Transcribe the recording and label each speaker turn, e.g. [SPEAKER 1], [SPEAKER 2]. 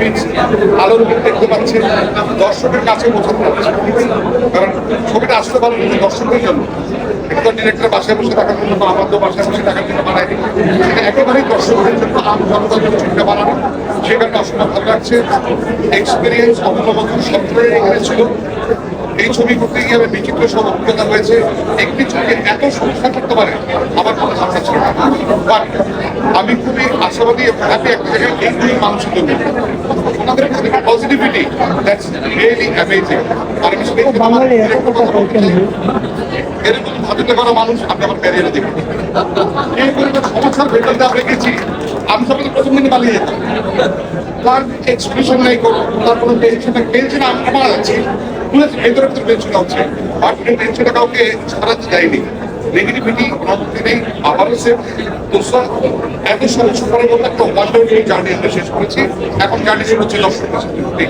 [SPEAKER 1] Image আলোর দেখতে পাচ্ছেন, দর্শকের কাছে পৌঁছাতে পারছে। কারণ ছবিটা আসতে পারবে দর্শকের জন্য, এটা ডিরেক্টর বাসায় বসে থাকার জন্য বা আমাদের বাসায় বসে থাকার জন্য বানায়নি, সেটা একেবারেই দর্শকদের জন্য জনতার জন্য ছবিটা বানানো। সেখানে অসম্ভব ভালো লাগছে। এক্সপিরিয়েন্স অবলম্বন সবটাই এখানে ছিল। এই ছবি করতে গিয়ে আমি বিচিত্র সব অভিজ্ঞতা হয়েছে। একটি ছবিকে এত সমস্যা করতে পারে আমার কোনো ধারণা ছিল না। বাট আমি খুবই আশাবাদী এবং হ্যাপি একটা জায়গায় এইগুলি মানুষের জন্য ওনাদের পজিটিভিটি দ্যাটস রিয়েলি অ্যামেজিং। আর আমি এরকম ভাবিতে পারা মানুষ আমি আমার ক্যারিয়ারে দেখি। এই পরিমাণ সমস্যার ভেতর দিয়ে রেখেছি, আমি সবাই প্রথম দিনে পালিয়ে যেতাম। তার এক্সপ্রেশন নাই, তার কোনো টেনশন নাই। টেনশন আমার আছে, ভেতরে ভেতরে টেনশন হচ্ছে, বাট টেনশনটা কাউকে ছাড়াতে যায়নি। নেগেটিভিটি কোনো নেই। আবারও সে দোষা এত সমস্যা করে বলতে একটা ওয়ান্ডার জার্নি আমরা শেষ করেছি। এখন জার্নি শুরু হচ্ছে দর্শকের সাথে।